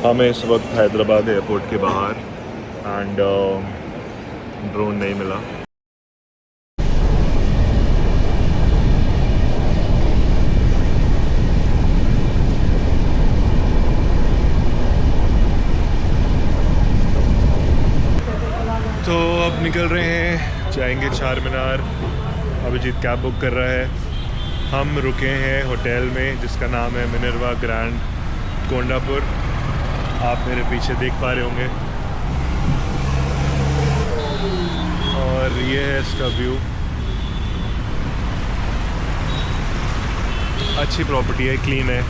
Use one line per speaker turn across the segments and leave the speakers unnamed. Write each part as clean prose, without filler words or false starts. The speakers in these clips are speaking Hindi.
हमें इस वक्त हैदराबाद एयरपोर्ट के बाहर एंड ड्रोन नहीं मिला। तो अब निकल रहे हैं, जाएंगे चार मीनार। अभिजीत कैब बुक कर रहा है। हम रुके हैं होटल में जिसका नाम है मिनर्वा ग्रैंड कोंडापुर। आप मेरे पीछे देख पा रहे होंगे और ये है इसका व्यू। अच्छी प्रॉपर्टी है, क्लीन है।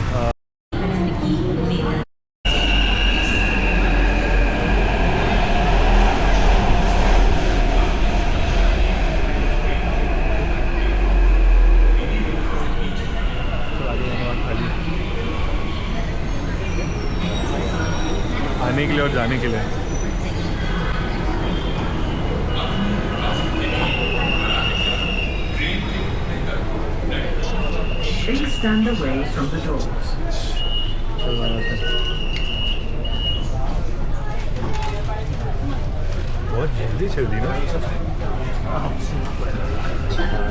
आने के लिए और जाने के लिए।
Please stand away from the doors.
बहुत जल्दी चल दी ना।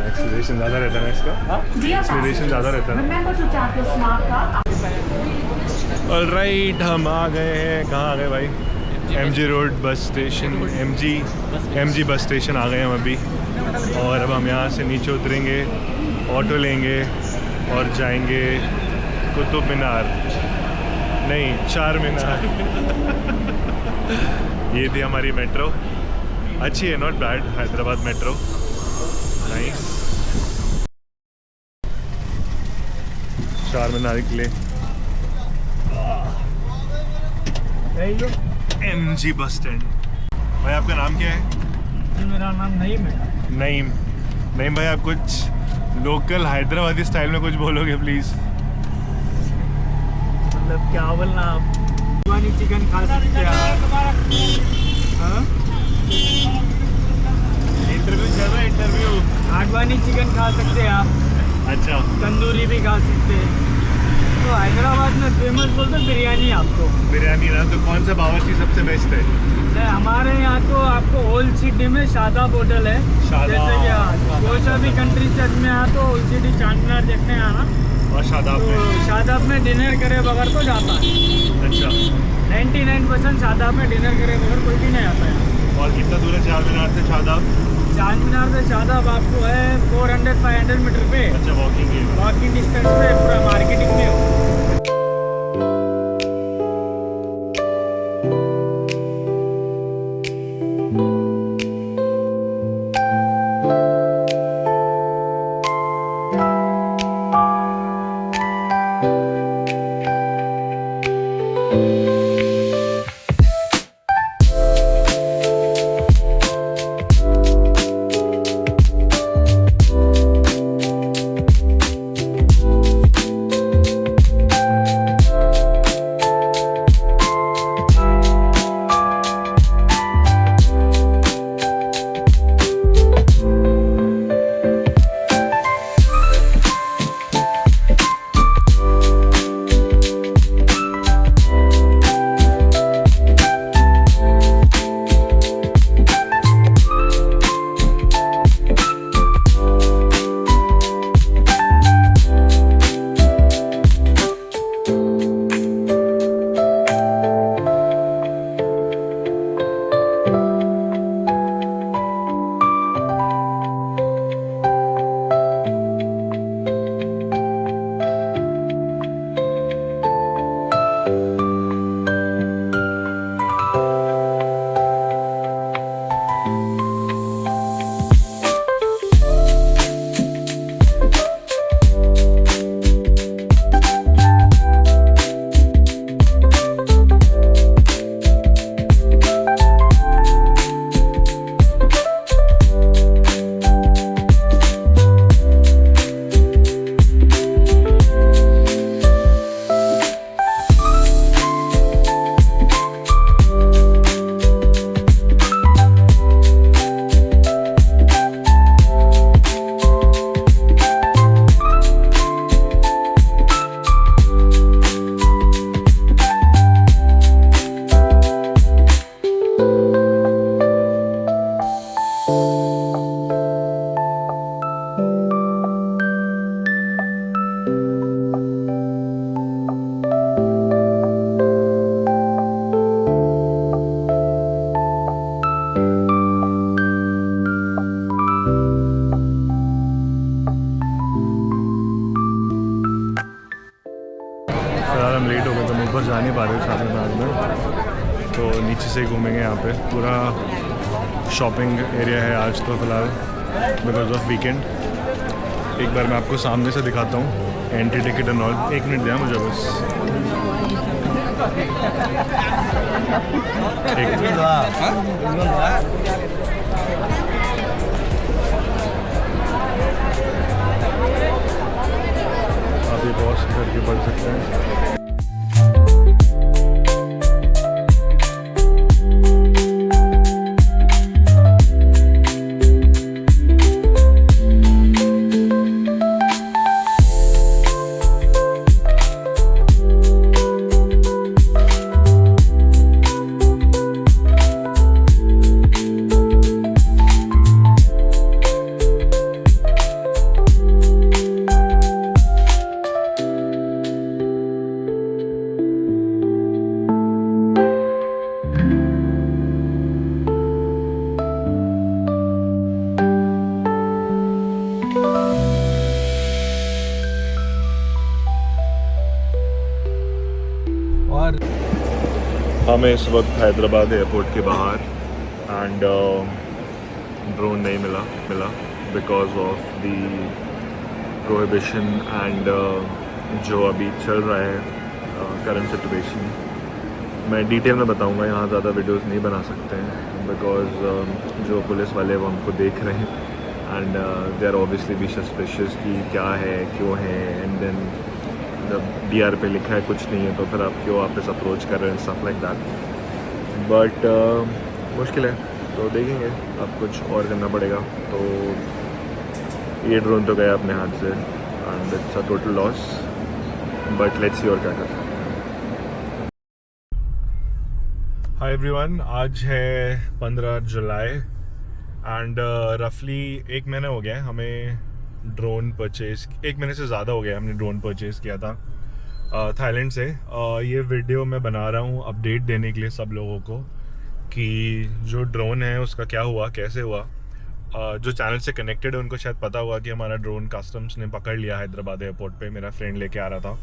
एक्सीलरेशन ज़्यादा रहता है ना इसका। एक्सीलरेशन ज़्यादा रहता है ना। ऑलराइट, हम आ गए हैं। कहाँ आ गए भाई? MG road bus station. MG bus station आ गए हम अभी। और अब हम यहाँ से नीचे उतरेंगे, ऑटो लेंगे और जाएंगे कुतुब मीनार, नहीं चार मीनार। ये थी हमारी मेट्रो। अच्छी है, not bad. Hyderabad metro nice. चार मीनार के लिए MG बस स्टैंड। भाई आपका नाम क्या है?
मेरा नाम नईम है।
नईम भाई, आप कुछ लोकल हैदराबादी स्टाइल में कुछ बोलोगे प्लीज?
मतलब क्या बोलना आप? आडवाणी चिकन खा सकते हैं आप।
इंटरव्यू चल रहा है, इंटरव्यू।
आडवाणी चिकन खा सकते हैं आप।
अच्छा,
तंदूरी भी खा सकते हैं। तो हैदराबाद में फेमस बोलते बिरयानी आपको।
बिरयानी ना, तो कौन सा बावर्ची सबसे बेस्ट है?
हमारे यहाँ तो आपको ओल्ड सिटी में शादाब होटल है।
शादाब।
जैसे कि कोई सा भी कंट्री से में यहाँ तो ओल्ड सिटी चार मीनार देखने आना।
और शादाब
तो
में?
शादाब में डिनर करे बगैर तो जाता है।
अच्छा,
99% शादाब में डिनर करे बगैर कोई भी नहीं आता है।
और कितना दूर है चार मीनार से शादाब?
चार मीनार से शादाब आपको है 400-500 मीटर पे।
अच्छा,
वॉकिंग डिस्टेंस पे पूरा मार्केटिंग में हो।
है तो हम ऊपर जा नहीं पा रहे चार मीनार में, तो नीचे से ही घूमेंगे। यहाँ पे पूरा शॉपिंग एरिया है आज तो फ़िलहाल बिकॉज ऑफ वीकेंड। एक बार मैं आपको सामने से दिखाता हूँ entry ticket and all. 1 minute दिया मुझे बस। आप ये पॉज करके पढ़ सकते हैं। हमें इस वक्त हैदराबाद एयरपोर्ट के बाहर एंड ड्रोन नहीं मिला because of the prohibition and जो अभी चल रहा है करंट सिचुएशन। मैं डिटेल में बताऊंगा, यहाँ ज़्यादा वीडियोस नहीं बना सकते हैं बिकॉज जो पुलिस वाले वो हमको देख रहे हैं एंड दे आर ऑब्वियसली भी सस्पिशियस कि क्या है क्यों है, एंड देन जब DR पे लिखा है कुछ नहीं है तो फिर आप क्यों वापस अप्रोच कर रहे हैं, स्टफ लाइक दैट। बट मुश्किल है तो देखेंगे, अब कुछ और करना पड़ेगा। तो ये ड्रोन तो गया अपने हाथ से and it's a total loss, but let's see और क्या कर सकते हैं। हाय एवरीवन, आज है 15 जुलाई एंड रफली 1 महीना हो गया है हमें ड्रोन परचेज़, 1 महीने से ज़्यादा हो गया हमने ड्रोन परचेज़ किया था थाईलैंड से। ये वीडियो मैं बना रहा हूँ अपडेट देने के लिए सब लोगों को कि जो ड्रोन है उसका क्या हुआ, कैसे हुआ। जो चैनल से कनेक्टेड है उनको शायद पता हुआ कि हमारा ड्रोन कस्टम्स ने पकड़ लिया हैदराबाद एयरपोर्ट पे, मेरा फ्रेंड लेके आ रहा था।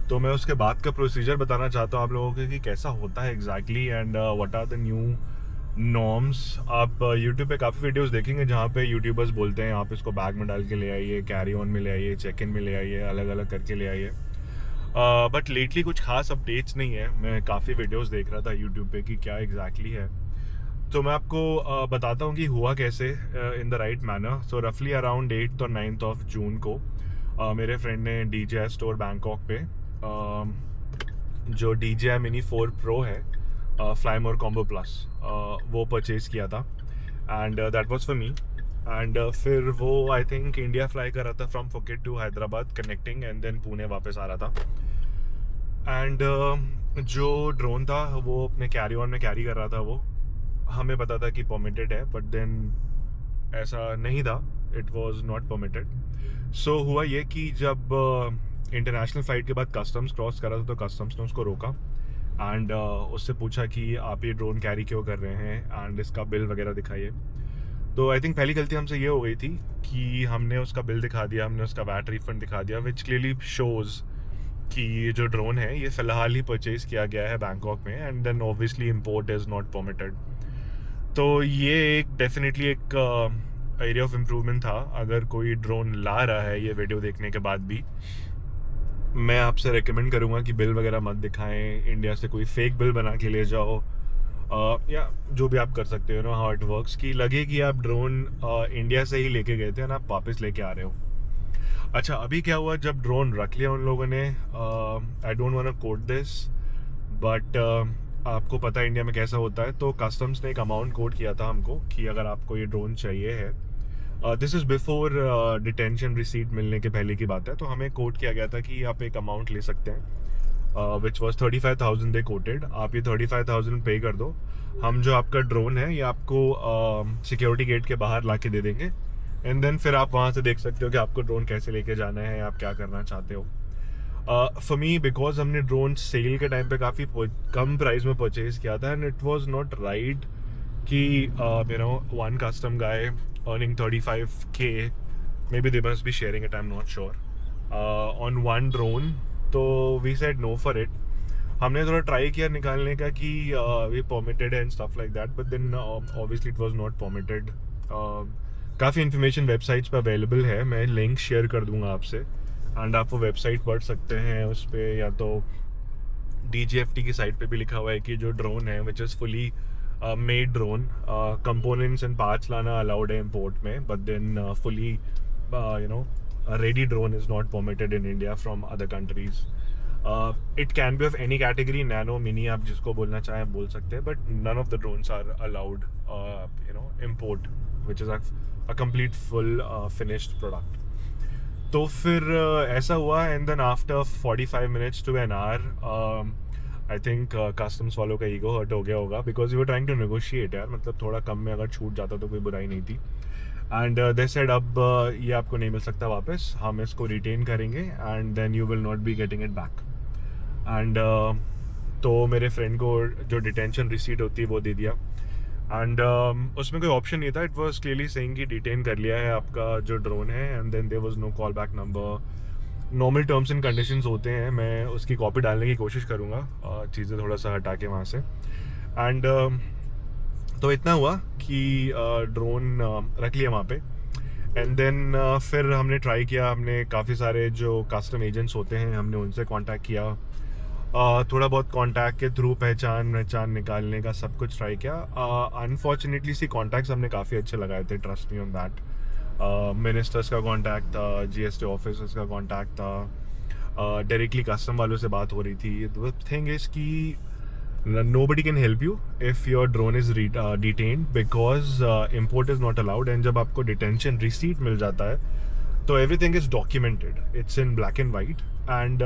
तो मैं उसके बाद का प्रोसीजर बताना चाहता हूँ आप लोगों को कि कैसा होता है exactly and what are the new norms. आप YouTube पे काफ़ी वीडियोस देखेंगे जहाँ पे यूट्यूबर्स बोलते हैं आप इसको बैग में डाल के ले आइए, कैरी ऑन में ले आइए, चेक इन में ले आइए, अलग अलग करके ले आइए। बट लेटली कुछ खास अपडेट्स नहीं है। मैं काफ़ी वीडियोस देख रहा था YouTube पे कि क्या एग्जैक्टली है, तो मैं आपको बताता हूँ कि हुआ कैसे इन द राइट मैनर। सो रफली अराउंड 8th और 9th ऑफ जून को मेरे फ्रेंड ने DJI स्टोर बैंकॉक पे जो DJI Mini 4 Pro है फ्लाई मोर कॉम्बो प्लस वो परचेज़ किया था and that was for me. And फिर वो आई थिंक इंडिया फ्लाई कर रहा था from Phuket to Hyderabad connecting and then Pune वापस आ रहा था। एंड जो ड्रोन था वो अपने कैरी ऑन में कैरी कर रहा था। वो हमें पता था कि परमिटेड है बट देन ऐसा नहीं था, इट वाज नॉट परमिटेड। सो हुआ ये कि जब इंटरनेशनल फ़्लाइट के बाद कस्टम्स क्रॉस कर रहा था तो कस्टम्स ने उसको रोका एंड उससे पूछा कि आप ये ड्रोन कैरी क्यों कर रहे हैं एंड इसका बिल वगैरह दिखाइए। तो आई थिंक पहली गलती हमसे ये हो गई थी कि हमने उसका बिल दिखा दिया, हमने उसका वैट रिफंड दिखा दिया, विच क्लियरली शोज़ कि ये जो ड्रोन है ये फ़िलहाल ही परचेज़ किया गया है बैंकॉक में and then obviously import is not permitted. तो ये एक डेफिनेटली एक एरिया ऑफ इम्प्रूवमेंट था। अगर कोई ड्रोन ला रहा है ये वीडियो देखने के बाद भी, मैं आपसे रेकमेंड करूँगा कि बिल वगैरह मत दिखाएं, इंडिया से कोई फेक बिल बना के ले जाओ या जो भी आप कर सकते हो, नो हाउ इट वर्क्स, कि लगे कि आप ड्रोन इंडिया से ही लेके गए थे और आप वापस लेके आ रहे हो। अच्छा, अभी क्या हुआ जब ड्रोन रख लिया उन लोगों ने, I don't want to quote this but आपको पता है इंडिया में कैसा होता है। तो कस्टम्स ने एक अमाउंट कोट किया था हमको कि अगर आपको ये ड्रोन चाहिए है, this is before detention receipt मिलने के पहले की बात है, तो हमें कोट किया गया था कि आप एक अमाउंट ले सकते हैं विच वॉज 35,000 दे कोटेड। आप ये 35,000 पे कर दो, हम जो आपका ड्रोन है ये आपको सिक्योरिटी गेट के बाहर ला के दे देंगे एंड देन फिर आप वहाँ से देख सकते हो कि आपको ड्रोन कैसे लेके जाना है, आप क्या करना चाहते हो। फॉर मी बिकॉज हमने ड्रोन सेल के टाइम पे काफ़ी कम प्राइस में परचेज़ किया था and it was not right कि you know one custom guy earning 35K, maybe they must be sharing it, I'm not sure, on one drone. तो we said no for it. हमने थोड़ा ट्राई किया निकालने का कि ये परमिटेड है and stuff like that, but then obviously it was not permitted. काफ़ी इन्फॉर्मेशन वेबसाइट्स पे अवेलेबल है, मैं लिंक शेयर कर दूंगा आपसे, एंड आप वो वेबसाइट पढ़ सकते हैं उस पर, या तो DGFT की साइट पे भी लिखा हुआ है कि जो ड्रोन है which is fully made drone, components and parts लाना अलाउड है इम्पोर्ट में, but then fully ready drone is not permitted in India from other countries. It can be of any category, nano, mini, आप जिसको बोलना चाहें बोल सकते हैं, but none of the drones are allowed import, which is a complete full finished product. तो फिर ऐसा हुआ, and then after 45 minutes to an hour I think customs वालों का ईगो हर्ट हो गया होगा, because we were trying to negotiate यार, मतलब थोड़ा कम में अगर छूट जाता तो कोई बुराई नहीं थी। एंड दे सेड अब ये आपको नहीं मिल सकता वापस, हम इसको रिटेन करेंगे and then you will not be getting it back. And तो मेरे फ्रेंड को जो डिटेंशन रिसीट होती है वो दे दिया, एंड उसमें कोई ऑप्शन नहीं था, इट वाज क्लियरली सेइंग कि डिटेन कर लिया है आपका जो ड्रोन है, and then there was no call back number. Normal terms and conditions होते हैं, मैं उसकी कॉपी डालने की कोशिश करूँगा, चीज़ें थोड़ा सा हटा के वहाँ से। एंड तो इतना हुआ कि ड्रोन रख लिया वहाँ पे, एंड देन फिर हमने ट्राई किया, हमने काफ़ी सारे जो कस्टम एजेंट्स होते हैं हमने उनसे कांटेक्ट किया, थोड़ा बहुत कांटेक्ट के थ्रू पहचान निकालने का सब कुछ ट्राई किया। अनफॉर्चुनेटली सी कॉन्टैक्ट्स हमने काफ़ी अच्छे लगाए थे, trust me on that. Ministers का कांटेक्ट था, GST ऑफिसर्स का कांटेक्ट था, डायरेक्टली कस्टम वालों से बात हो रही थी। द थिंग इज़ कि nobody can help you if your drone is detained because import is not allowed, and जब आपको detention receipt मिल जाता है तो everything is documented, it's in black and white, and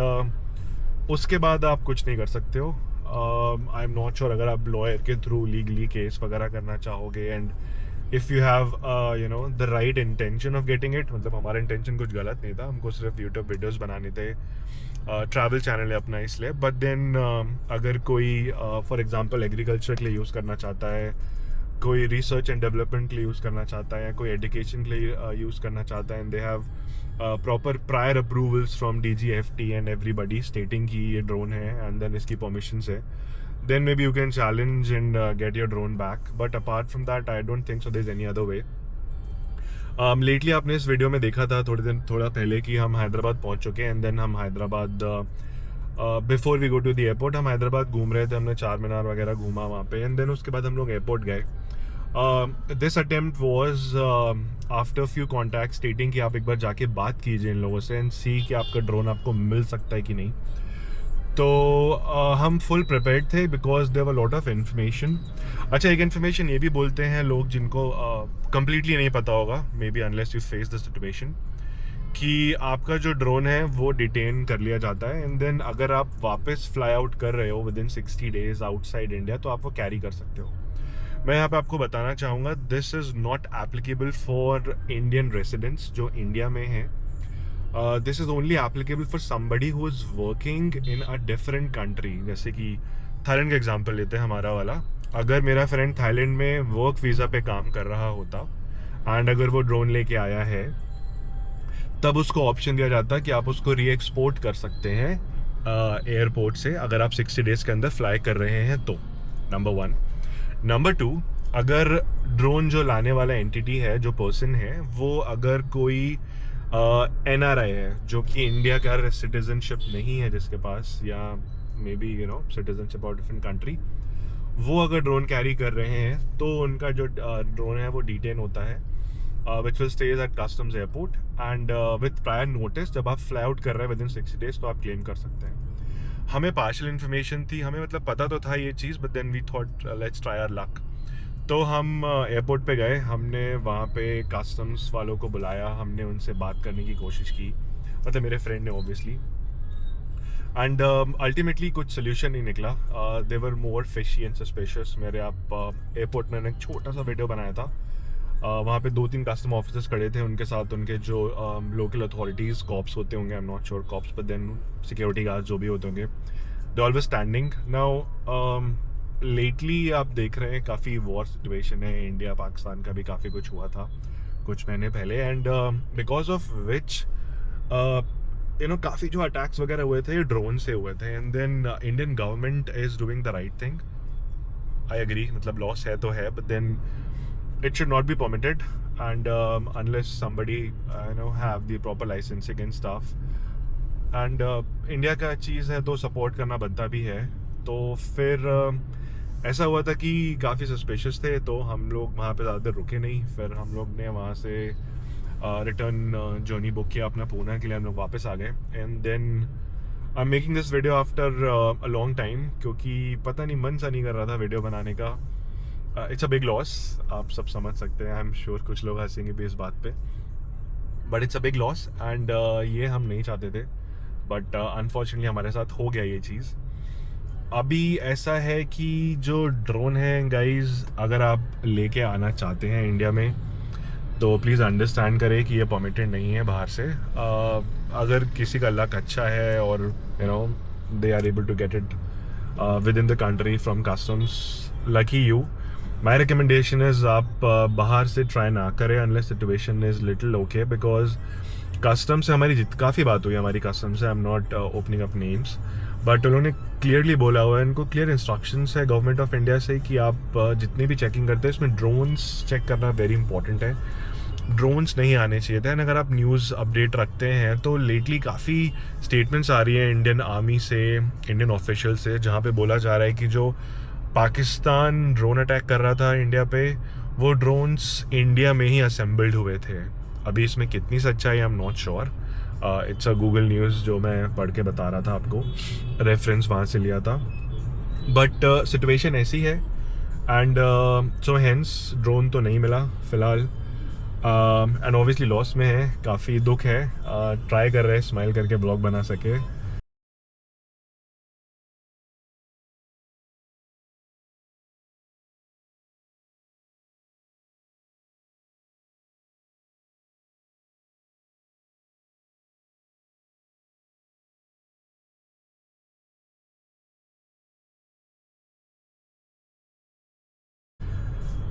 उसके बाद आप कुछ नहीं कर सकते हो। आई एम नॉट श्योर अगर आप लॉयर के थ्रू लीगली केस वगैरह करना चाहोगे, and if you have the right intention of getting it, मतलब हमारा इंटेंशन कुछ गलत नहीं था, हमको सिर्फ यूट्यूब वीडियोज़ बनाने थे, ट्रैवल चैनल है अपना इसलिए। बट देन अगर कोई फॉर एग्जांपल एग्रीकल्चर के लिए यूज़ करना चाहता है, कोई रिसर्च एंड डेवलपमेंट के लिए यूज़ करना चाहता है, कोई एजुकेशन के लिए यूज़ करना चाहता है, and they have proper prior approvals from DGFT and everybody स्टेटिंग कि ये ड्रोन है एंड देन इसकी परमिशंस है, then maybe you can challenge and get your drone back. But apart from that, I don't think so there's any other way. Lately आपने इस वीडियो में देखा था थोड़ा पहले कि हम हैदराबाद पहुंच चुके हैं, एंड देन हम Hyderabad before we go to the airport हम हैदराबाद घूम रहे थे, हमने चार मीनार वगैरह घूमा वहाँ पे, एंड देन उसके बाद हम लोग एयरपोर्ट गए। This attempt was after few contact स्टेटिंग कि आप एक बार जाके बात कीजिए इन लोगों से एंड सी कि आपका ड्रोन आपको मिल सकता है कि नहीं। तो हम फुल प्रिपेयर्ड थे because there were lot of information. अच्छा, एक इन्फॉर्मेशन ये भी बोलते हैं लोग जिनको कम्प्लीटली नहीं पता होगा, may be unless you face the situation, कि आपका जो ड्रोन है वो डिटेन कर लिया जाता है, एंड देन अगर आप वापस फ्लाई आउट कर रहे हो with in 60 days outside India तो आप वो कैरी कर सकते हो। मैं यहाँ पे आपको बताना चाहूँगा, this is not applicable for Indian residents जो इंडिया में हैं। This is only applicable for somebody who is working in a different country. जैसे कि थाईलैंड का एग्जांपल लेते हैं हमारा वाला, अगर मेरा फ्रेंड थाईलैंड में वर्क वीज़ा पे काम कर रहा होता एंड अगर वो ड्रोन लेके आया है, तब उसको ऑप्शन दिया जाता कि आप उसको री एक्सपोर्ट कर सकते हैं एयरपोर्ट से अगर आप 60 डेज़ के अंदर फ्लाई कर रहे हैं तो, नंबर 1। नंबर 2, अगर ड्रोन जो लाने वाला एंटिटी है, जो पर्सन है, वो अगर कोई NRI है जो कि इंडिया का सिटीजनशिप नहीं है जिसके पास, या may be citizenship of different country, वो अगर ड्रोन कैरी कर रहे हैं तो उनका जो ड्रोन है वो डिटेन होता है, which will stage at customs airport, and with prior notice जब आप फ्लाई आउट कर रहे हैं विद इन 60 डेज तो आप क्लेम कर सकते हैं। हमें पार्शियल इन्फॉर्मेशन थी, हमें मतलब पता तो था ये चीज़, but then we thought let's try our luck. तो हम एयरपोर्ट पे गए, हमने वहाँ पे कस्टम्स वालों को बुलाया, हमने उनसे बात करने की कोशिश की, मतलब मेरे फ्रेंड ने ऑब्वियसली, एंड अल्टीमेटली कुछ सोल्यूशन नहीं निकला। दे वर मोर फिशी एंड सस्पिशियस। मेरे आप एयरपोर्ट में एक छोटा सा वीडियो बनाया था, वहाँ पे 2-3 कस्टम ऑफिसर्स खड़े थे, उनके साथ उनके जो लोकल अथॉरिटीज़ कॉप्स होते होंगे, I am not sure cops, but then security guard जो भी होते होंगे, they always standing. Now lately आप देख रहे हैं काफ़ी वॉर सिचुएशन है, इंडिया पाकिस्तान का भी काफ़ी कुछ हुआ था कुछ महीने पहले, एंड बिकॉज ऑफ विच काफ़ी जो अटैक्स वगैरह हुए थे ड्रोन से हुए थे, and then Indian government is doing the right thing. I agree, मतलब लॉस है तो है, but then it should not be permitted, and unless somebody have the proper licensing and stuff, and India का चीज़ है तो सपोर्ट करना बनता भी है. तो फिर ऐसा हुआ था कि काफ़ी सस्पिशियस थे, तो हम लोग वहाँ पे ज़्यादा देर रुके नहीं. फिर हम लोग ने वहाँ से रिटर्न जर्नी बुक किया अपना पूना के लिए. हम लोग वापस आ गए, and then I am making this video after a long time, क्योंकि पता नहीं मन सा नहीं कर रहा था वीडियो बनाने का. इट्स अ बिग लॉस, आप सब समझ सकते हैं. आई एम श्योर कुछ लोग हंसेंगे भी इस बात पे, but it's a big loss, and ये हम नहीं चाहते थे, बट अनफॉर्चुनेटली हमारे साथ हो गया ये चीज़. अभी ऐसा है कि जो ड्रोन है गाइज, अगर आप लेके आना चाहते हैं इंडिया में तो प्लीज़ अंडरस्टैंड करें कि ये परमिटेड नहीं है बाहर से. अगर किसी का लक अच्छा है और they are able to get it within the country from customs, lucky you. My recommendation is आप बाहर से ट्राई ना करें unless situation is little okay, because custom से हमारी काफ़ी बात हुई हमारी कस्टम से. I am not opening up names, but उन्होंने क्लियरली बोला हुआ है, इनको क्लियर इंस्ट्रक्शंस है गवर्नमेंट ऑफ इंडिया से कि आप जितनी भी चेकिंग करते हैं इसमें ड्रोन्स चेक करना वेरी इंपॉर्टेंट है. ड्रोन्स नहीं आने चाहिए थे. एंड अगर आप न्यूज़ अपडेट रखते हैं तो लेटली काफ़ी स्टेटमेंट्स आ रही हैं इंडियन आर्मी से, इंडियन ऑफिशियल से, जहाँ पे बोला जा रहा है कि जो पाकिस्तान ड्रोन अटैक कर रहा था इंडिया पे, वो ड्रोन्स इंडिया में ही असेंबल्ड हुए थे. अभी इसमें कितनी सच्चाई आई am not sure. It's a Google news जो मैं पढ़ के बता रहा था आपको, रेफरेंस वहाँ से लिया था. बट सिचुएशन ऐसी है, एंड सो हेंस ड्रोन तो नहीं मिला फ़िलहाल, एंड ऑब्वियसली लॉस में है, काफ़ी दुख है. ट्राई कर रहे हैं स्माइल करके ब्लॉग बना सके.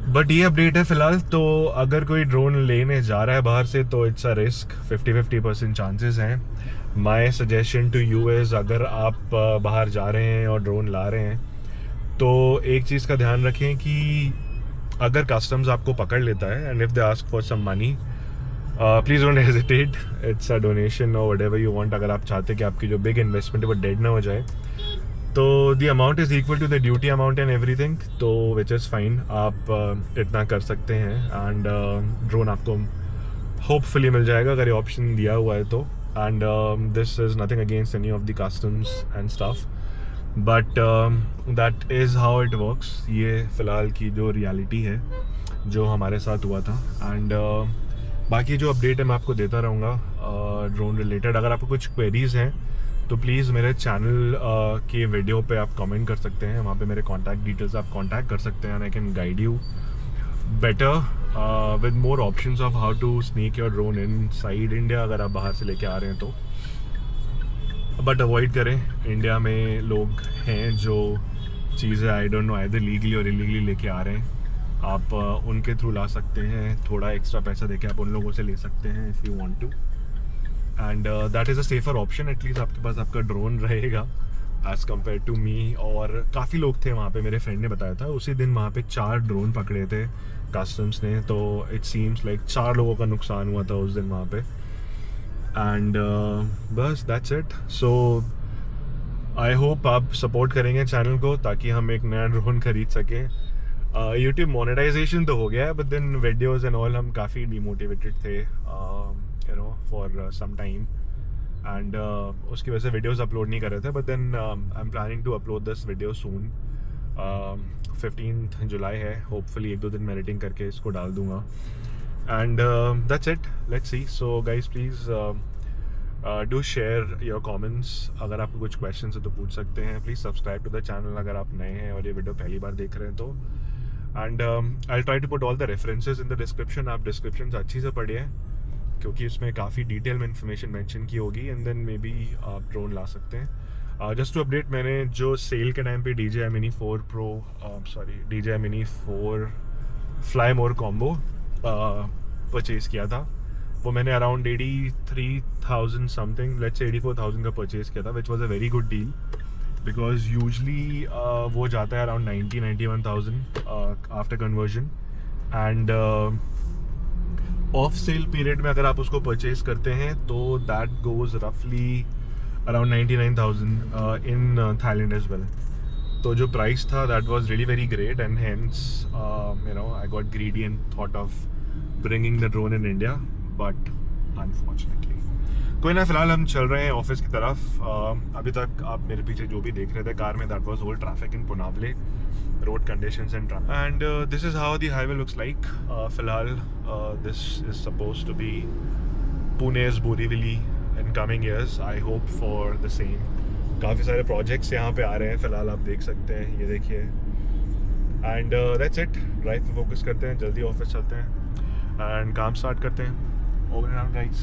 बट ये अपडेट है फ़िलहाल. तो अगर कोई ड्रोन लेने जा रहा है बाहर से तो इट्स अ रिस्क, 50-50% चांसेस हैं. My suggestion to you is, अगर आप बाहर जा रहे हैं और ड्रोन ला रहे हैं तो एक चीज़ का ध्यान रखें कि अगर कस्टम्स आपको पकड़ लेता है and if they ask for some money, please don't hesitate. It's a donation और व्हाटएवर यू वांट. अगर आप चाहते हैं कि आपकी जो बिग इन्वेस्टमेंट है वो डेड ना हो जाए, तो the amount is equal to the duty amount and everything, तो विच इज़ फाइन. आप इतना कर सकते हैं, एंड ड्रोन आपको होपफुली मिल जाएगा अगर ये ऑप्शन दिया हुआ है तो. And this is nothing against any of the customs and stuff, but that is how it works. ये फ़िलहाल की जो रियलिटी है जो हमारे साथ हुआ था. एंड बाकी जो अपडेट है मैं आपको देता रहूँगा ड्रोन रिलेटेड. अगर आपको कुछ क्वेरीज़ हैं तो प्लीज़ मेरे चैनल के वीडियो पे आप कमेंट कर सकते हैं. वहाँ पे मेरे कॉन्टैक्ट डिटेल्स आप कॉन्टैक्ट कर सकते हैं, and I can guide you better with more options of how to sneak your drone inside India अगर आप बाहर से लेके आ रहे हैं तो. बट अवॉइड करें, इंडिया में लोग हैं जो चीज़ें I don't know either legally और इलीगली लेके आ रहे हैं. आप उनके थ्रू ला सकते हैं, थोड़ा एक्स्ट्रा पैसा देके आप उन लोगों से ले सकते हैं if you want to. And that is a safer option. At least आपके पास आपका ड्रोन रहेगा एज़ कम्पेयर टू मी. और काफ़ी लोग थे वहाँ पे, मेरे फ्रेंड ने बताया था उसी दिन वहाँ पे 4 ड्रोन पकड़े थे कस्टम्स ने. तो इट सीम्स लाइक 4 लोगों का नुकसान हुआ था उस दिन वहाँ पे. एंड बस that's it. So I hope आप सपोर्ट करेंगे चैनल को ताकि हम एक नया ड्रोन खरीद सकें. यूट्यूब मोनेटाइजेशन तो हो गया है, but then videos and all हम काफ़ी डिमोटिवेटेड थे फॉर सम टाइम, एंड उसकी वजह से वीडियोस अपलोड नहीं कर रहे थे. But then I am planning to upload this video soon. 15 जुलाई है, होपफुली 1-2 दिन मैं एडिटिंग करके इसको डाल दूंगा. And that's it, let's see. So guys please do share your comments. अगर आपको कुछ क्वेश्चन है तो पूछ सकते हैं. Please subscribe to the channel अगर आप नए हैं और ये वीडियो पहली बार देख रहे हैं तो. And I try to put all the references in the description. आप डिस्क्रिप्शन अच्छी से पढ़िए क्योंकि इसमें काफ़ी डिटेल में इन्फॉर्मेशन मेंशन की होगी, एंड देन मे बी आप ड्रोन ला सकते हैं. जस्ट टू अपडेट, मैंने जो सेल के टाइम पे DJI Mini 4 Pro DJI Mini 4 Fly More combo purchase किया था. वो मैंने अराउंड 83,000 समथिंग, लेट्स से 84,000 का परचेज़ किया था, which was a very good deal because usually वो जाता है around 91,000 after conversion. End of sale period में अगर आप उसको परचेज करते हैं तो दैट गोज़ रफली around 99,000 in Thailand as well. तो जो प्राइस था that was really very great and hence you know I got greedy and thought of bringing the drone in India, but unfortunately कोई ना. फिलहाल हम चल रहे हैं ऑफिस की तरफ. अभी तक आप मेरे पीछे जो भी देख रहे थे कार में, that was whole traffic in Punawale, road conditions and this is how the highway looks like. फिलहाल this is supposed to be Pune's Borivali in coming years. I hope for the same. काफ़ी सारे projects यहाँ पे आ रहे हैं फिलहाल, आप देख सकते हैं, ये देखिए. and that's it. ड्राइव पे फोकस करते हैं, जल्दी ऑफिस चलते हैं and काम स्टार्ट करते हैं. Over and out guys.